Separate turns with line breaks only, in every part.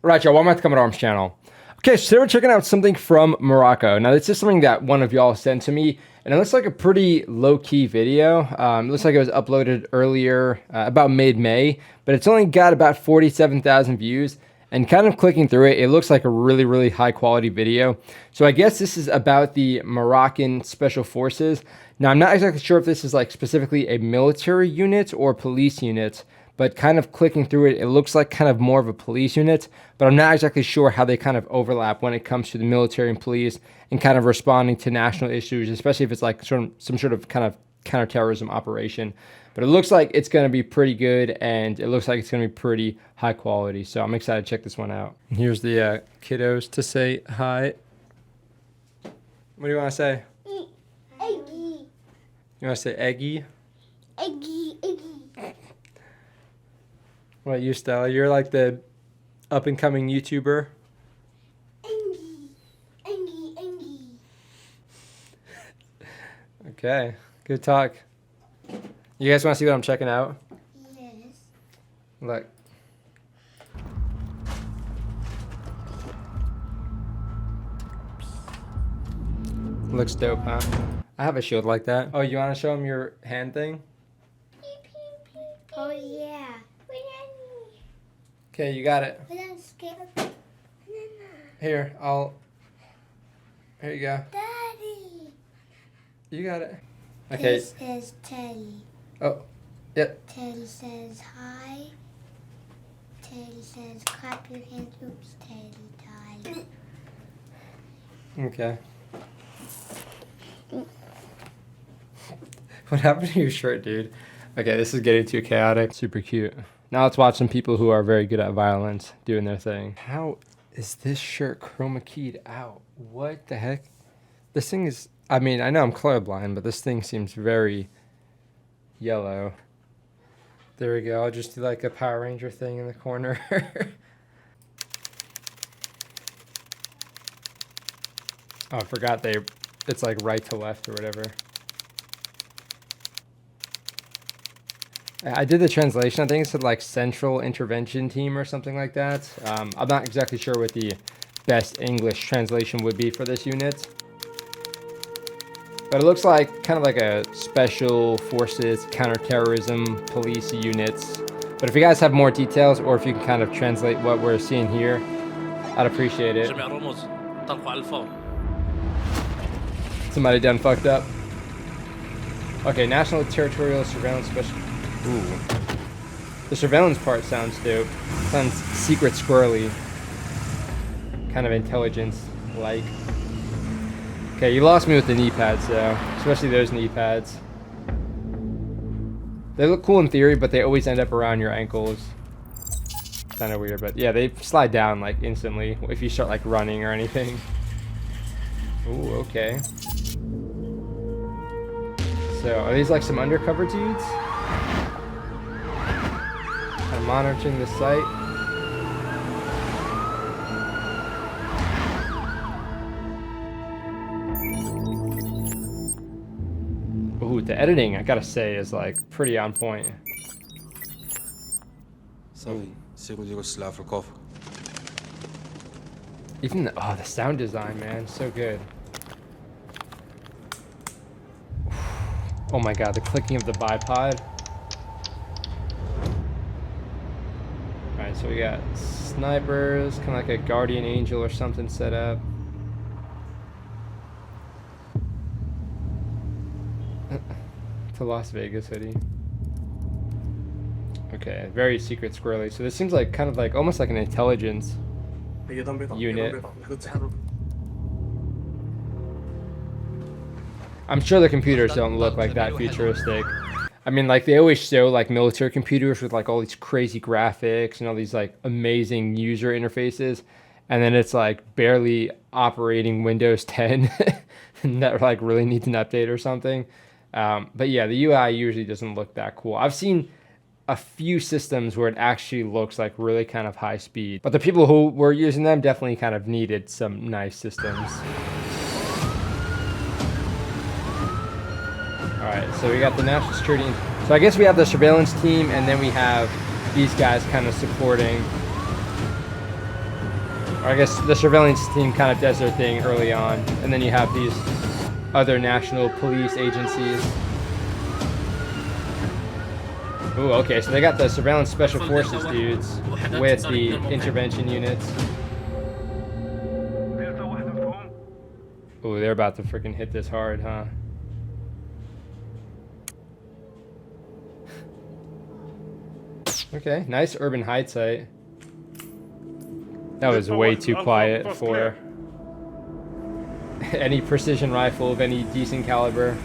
Right, y'all, welcome back to Coming Arms channel. Okay, so today we're checking out something from Morocco. Now, this is something that one of y'all sent to me, and it looks like a pretty low-key video. It looks like it was uploaded earlier, about mid-May, but it's only got about 47,000 views, and kind of clicking through it, it looks like a really high-quality video. So I guess this is about the Moroccan Special Forces. Now, I'm not exactly sure if this is like specifically a military unit or police unit, but kind of clicking through it, it looks like kind of more of a police unit, but I'm not exactly sure how they kind of overlap when it comes to the military and police and kind of responding to national issues, especially if it's like some sort of kind of counterterrorism operation. But it looks like it's going to be pretty good, and it looks like it's going to be pretty high quality. So I'm excited to check this one out. Here's the kiddos to say hi. What do you want to say?
Eggy.
You want to say eggy?
Eggy, eggy.
What, you, Stella? You're like the up-and-coming YouTuber?
Eggy. Eggy, eggy.
Okay, good talk. You guys want to see what I'm checking out?
Yes.
Look. Looks dope, huh? I have a shield like that. Oh, you want to show them your hand thing?
Oh yeah.
Okay, you got it. Here, here you go.
Daddy.
You got it. Okay.
This is Teddy.
Oh, yep.
Teddy says hi. Teddy says clap your hands. Oops, Teddy died.
Okay. What happened to your shirt, dude? Okay, this is getting too chaotic. Super cute. Now let's watch some people who are very good at violence doing their thing. How is this shirt chroma keyed out? What the heck? This thing is, I mean, I know I'm colorblind, but this thing seems very yellow. There we go. I'll just do like a Power Ranger thing in the corner. Oh, I forgot it's like right to left or whatever. I did the translation. I think it said like Central Intervention Team or something like that. I'm not exactly sure what the best English translation would be for this unit. But it looks like kind of like a special forces, counterterrorism, police units. But if you guys have more details, or if you can kind of translate what we're seeing here, I'd appreciate it. Somebody done fucked up. Okay, National Territorial Surveillance Special. Ooh. The surveillance part sounds dope. Sounds secret squirrely. Kind of intelligence-like. Okay, you lost me with the knee pads though. Especially those knee pads. They look cool in theory, but they always end up around your ankles. Kind of weird, but yeah, they slide down like instantly if you start like running or anything. Ooh, okay. So, are these like some undercover dudes? I'm monitoring the site. Ooh, the editing, I gotta say, is like pretty on point. Even the sound design, man, so good. Oh my god, the clicking of the bipod. Alright, so we got snipers, kind of like a guardian angel or something set up. To Las Vegas hoodie. Okay, very secret squirrely. So this seems like kind of like almost like an intelligence unit. I'm sure the computers don't look like that futuristic. I mean, like they always show like military computers with like all these crazy graphics and all these like amazing user interfaces, and then it's like barely operating Windows 10 and that like really needs an update or something. But yeah, the UI usually doesn't look that cool. I've seen a few systems where it actually looks like really kind of high speed, but the people who were using them definitely kind of needed some nice systems. Alright, so we got the national security. So I guess we have the surveillance team, and then we have these guys kind of supporting. I guess the surveillance team kind of does their thing early on, and then you have these other national police agencies. Ooh, okay, so they got the surveillance special forces dudes with the intervention units. Ooh, they're about to freaking hit this hard, huh? Okay, nice urban hide site. That was way too quiet for any precision rifle of any decent caliber.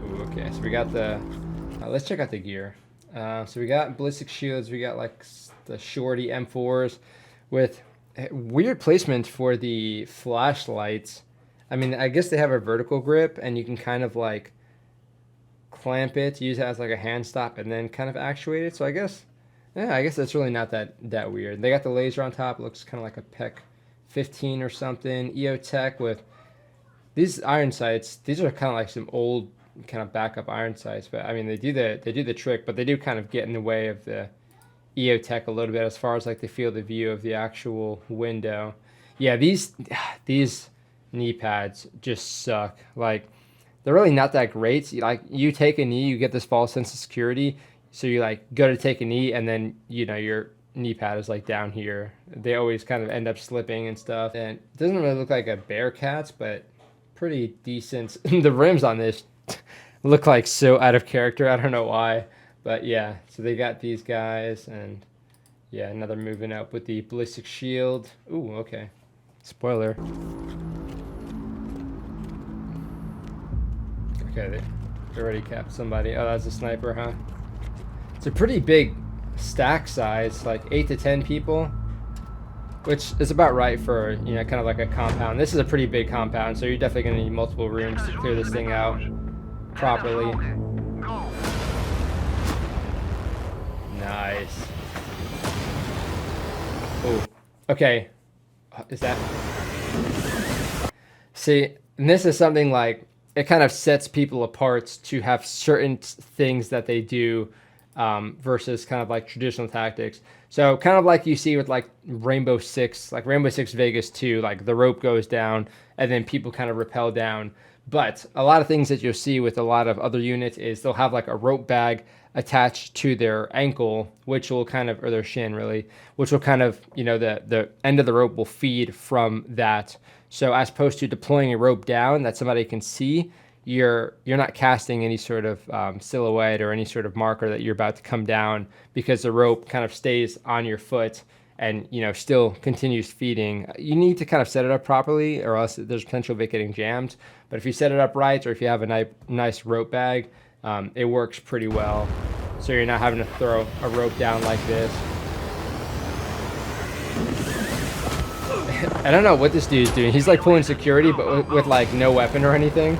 Ooh, okay, so we got the... let's check out the gear. So we got ballistic shields, we got like the shorty M4s with weird placement for the flashlights. I mean, I guess they have a vertical grip and you can kind of like clamp it, use it as like a hand stop, and then kind of actuate it. So I guess, yeah, I guess that's really not that weird. They got the laser on top. It looks kind of like a PEC 15 or something. EOTech with these iron sights. These are kind of like some old kind of backup iron sights, but I mean they do the trick, but they do kind of get in the way of the EOTech a little bit as far as like the field of view of the actual window. Yeah, these knee pads just suck. Like, they're really not that great. You take a knee, you get this false sense of security. So you like go to take a knee, and then your knee pad is like down here. They always kind of end up slipping and stuff. And it doesn't really look like a Bearcats, but pretty decent. The rims on this look like so out of character. I don't know why, but yeah. So they got these guys, and yeah, another moving up with the ballistic shield. Ooh, okay. Spoiler. Okay, they already capped somebody. Oh, that's a sniper, huh? It's a pretty big stack size, like 8 to 10 people, which is about right for, kind of like a compound. This is a pretty big compound, so you're definitely going to need multiple rooms to clear this thing out properly. Nice. Oh, okay. Is that... See, and this is something like, it kind of sets people apart to have certain things that they do versus kind of like traditional tactics. So kind of like you see with like Rainbow Six Vegas 2, like the rope goes down and then people kind of rappel down. But a lot of things that you'll see with a lot of other units is they'll have like a rope bag attached to their ankle, which will kind of, or their shin really, which will kind of, the end of the rope will feed from that. So as opposed to deploying a rope down that somebody can see, you're not casting any sort of silhouette or any sort of marker that you're about to come down, because the rope kind of stays on your foot and still continues feeding. You need to kind of set it up properly, or else there's potential of it getting jammed. But if you set it up right, or if you have a nice rope bag, it works pretty well. So you're not having to throw a rope down like this. I don't know what this dude's doing. He's like pulling security, but with like no weapon or anything.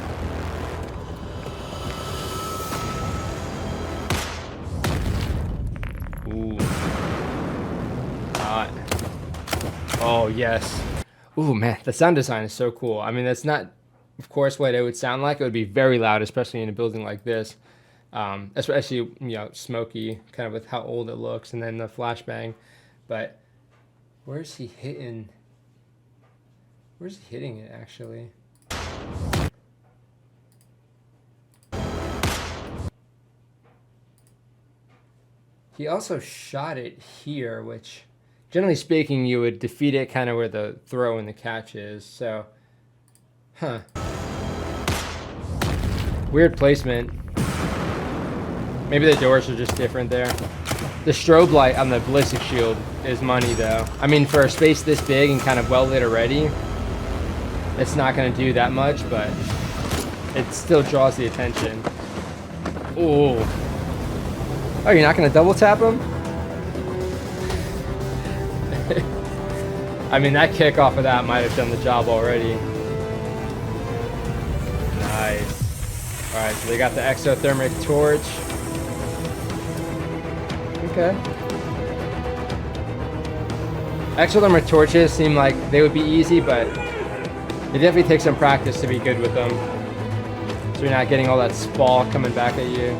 Ooh. Hot. Oh, yes. Ooh, man, the sound design is so cool. I mean, that's not, of course, what it would sound like. It would be very loud, especially in a building like this. Especially, smoky, kind of with how old it looks, and then the flashbang. But where's he hitting? Where's he hitting it, actually? He also shot it here, which, generally speaking, you would defeat it kind of where the throw and the catch is. So, huh. Weird placement. Maybe the doors are just different there. The strobe light on the ballistic shield is money, though. I mean, for a space this big and kind of well lit already, it's not going to do that much, but it still draws the attention. Ooh. Oh, you're not going to double tap him? I mean, that kick off of that might have done the job already. Nice. Alright, so they got the exothermic torch. Okay. Exothermic torches seem like they would be easy, but it definitely takes some practice to be good with them. So you're not getting all that spall coming back at you.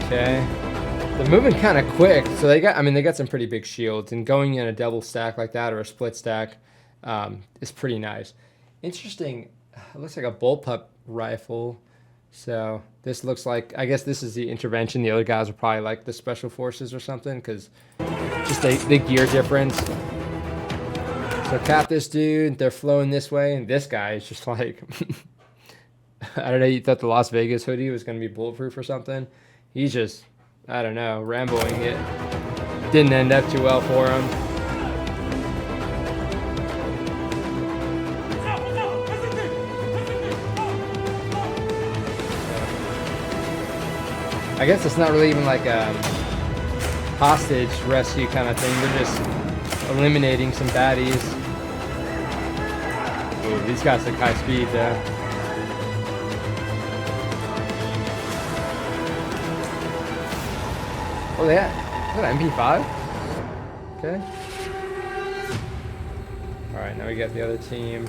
Okay. They're moving kind of quick, so they got some pretty big shields, and going in a double stack like that or a split stack is pretty nice. Interesting. It looks like a bullpup rifle. So this looks like, I guess this is the intervention. The other guys are probably like the special forces or something, because just the gear difference. So cap this dude. They're flowing this way, and this guy is just like, I don't know. You thought the Las Vegas hoodie was going to be bulletproof or something. He's just, I don't know, Ramboing it. Didn't end up too well for him. I guess it's not really even like a hostage rescue kind of thing. They're just eliminating some baddies. Ooh, these guys look high speed though. Oh, yeah. Is that MP5? Okay. Alright, now we got the other team.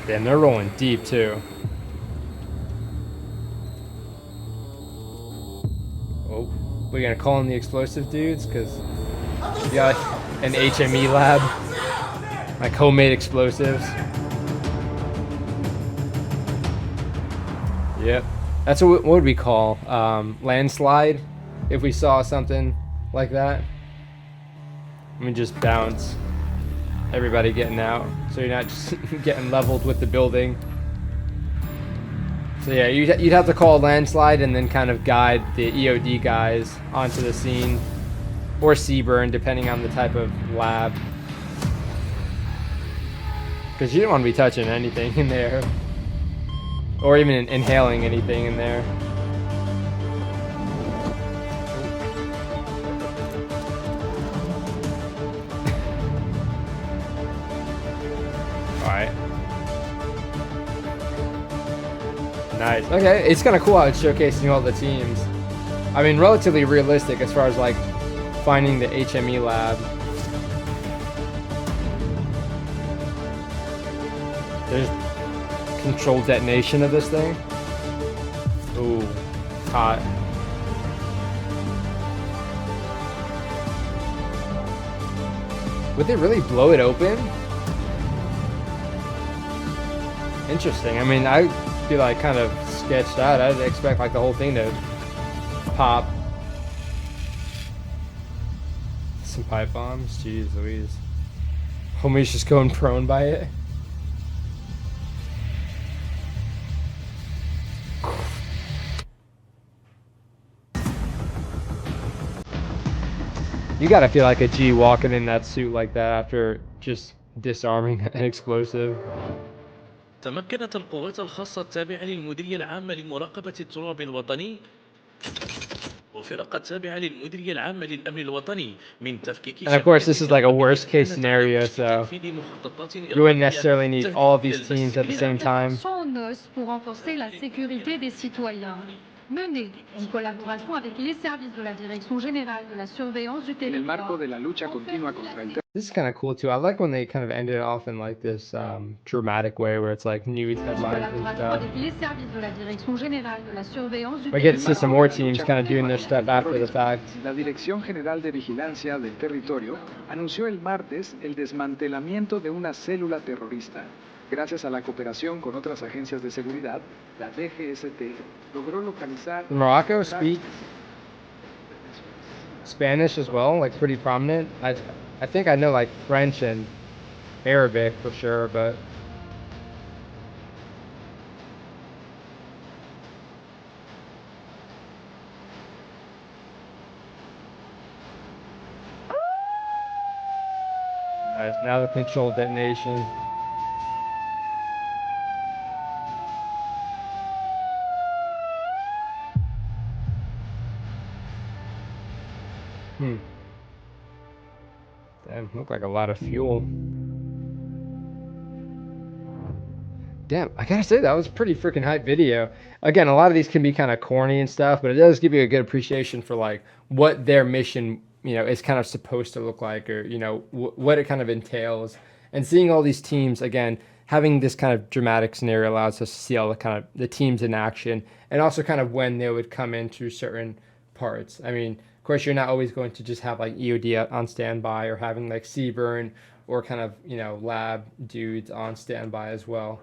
Damn, they're rolling deep too. Oh, we're gonna call in the explosive dudes because we got an HME lab, like homemade explosives. Yep. That's what would we call landslide if we saw something like that. I mean, just bounce. Everybody getting out, so you're not just getting leveled with the building. So yeah, you'd have to call a landslide and then kind of guide the EOD guys onto the scene, or Seaburn, depending on the type of lab. Because you don't want to be touching anything in there. Or even inhaling anything in there. Alright. Nice. Okay, it's kind of cool how it's showcasing all the teams. I mean, relatively realistic as far as like finding the HME lab. There's controlled detonation of this thing. Ooh, hot. Would they really blow it open? Interesting. I mean, I'd be like kind of sketched out. I'd expect like the whole thing to pop. Some pipe bombs. Jeez Louise. Homie's just going prone by it. You gotta feel like a G walking in that suit like that after just disarming an explosive.
تمكنت القوات الخاصة التابعة للمديرية العامة لمراقبة التراب الوطني وفرقة تابعة للمديرية العامة للأمن الوطني من تفكيك.
And of course, this is like a worst case scenario, so you wouldn't necessarily need all of these teams at the same time.
Pour renforcer la sécurité des citoyens. Menée en collaboration avec les services de la Direction générale de la surveillance du territoire.
This is kind of cool too. I like when they kind of end it off in like this dramatic way where it's like news headlines and stuff. We get to see some more teams kind of doing their stuff after the fact.
La Dirección General de Vigilancia del Territorio anunció el martes el desmantelamiento de una célula terrorista. Gracias a la cooperación con otras agencias de seguridad, la DGST logró localizar...
Morocco speak Spanish as well, like pretty prominent. I think I know like French and Arabic for sure, but alright, now the controlled detonation. Damn, look like a lot of fuel. Damn, I gotta say, that was a pretty freaking hype video. Again, a lot of these can be kind of corny and stuff, but it does give you a good appreciation for like what their mission, you know, is kind of supposed to look like, or, you know, what it kind of entails. And seeing all these teams, again, having this kind of dramatic scenario allows us to see all the kind of the teams in action, and also kind of when they would come into certain parts. I mean, of course, you're not always going to just have like EOD on standby, or having like Seaburn or kind of, you know, lab dudes on standby as well.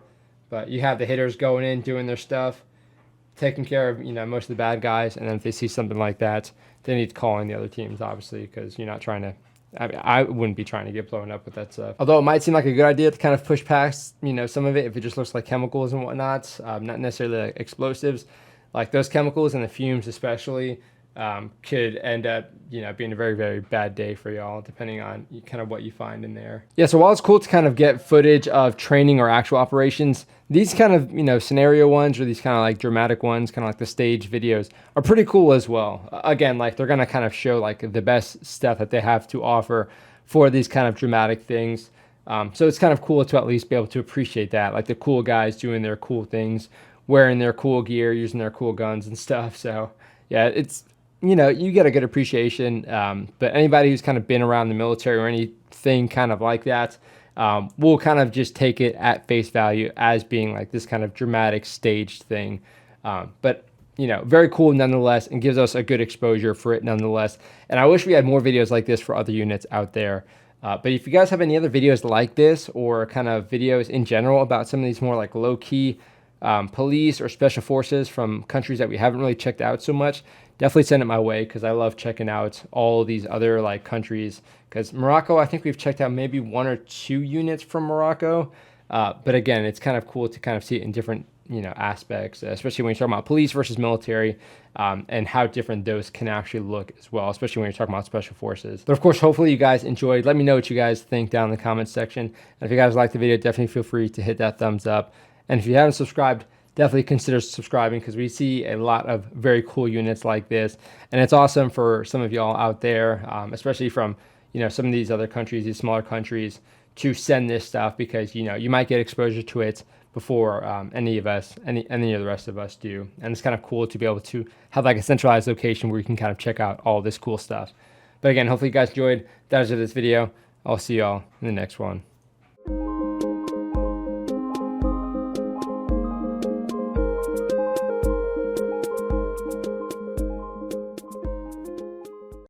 But you have the hitters going in, doing their stuff, taking care of, you know, most of the bad guys. And then if they see something like that, they need to call in the other teams, obviously, because you're not trying to, I mean, I wouldn't be trying to get blown up with that stuff. Although it might seem like a good idea to kind of push past, you know, some of it if it just looks like chemicals and whatnot, not necessarily like explosives. Like those chemicals and the fumes especially could end up, you know, being a very, very bad day for y'all, depending on kind of what you find in there. Yeah, so while it's cool to kind of get footage of training or actual operations, these kind of, you know, scenario ones, or these kind of like dramatic ones, kind of like the stage videos, are pretty cool as well. Again, like they're going to kind of show like the best stuff that they have to offer for these kind of dramatic things. So it's kind of cool to at least be able to appreciate that, like the cool guys doing their cool things, wearing their cool gear, using their cool guns and stuff. So yeah, it's, you know, you get a good appreciation. But anybody who's kind of been around the military or anything kind of like that, will kind of just take it at face value as being like this kind of dramatic staged thing. But, you know, very cool nonetheless, and gives us a good exposure for it nonetheless. And I wish we had more videos like this for other units out there. But if you guys have any other videos like this, or kind of videos in general about some of these more like low-key police or special forces from countries that we haven't really checked out so much, definitely send it my way, because I love checking out all these other like countries. Because Morocco, I think we've checked out maybe 1 or 2 units from Morocco. But again, it's kind of cool to kind of see it in different, you know, aspects, especially when you're talking about police versus military, and how different those can actually look as well, especially when you're talking about special forces. But of course, hopefully you guys enjoyed. Let me know what you guys think down in the comments section. And if you guys liked the video, definitely feel free to hit that thumbs up. And if you haven't subscribed, definitely consider subscribing, because we see a lot of very cool units like this. And it's awesome for some of y'all out there, especially from, you know, some of these other countries, these smaller countries, to send this stuff, because, you know, you might get exposure to it before any of the rest of us do. And it's kind of cool to be able to have like a centralized location where you can kind of check out all this cool stuff. But again, hopefully you guys enjoyed. That is it, this video. I'll see y'all in the next one.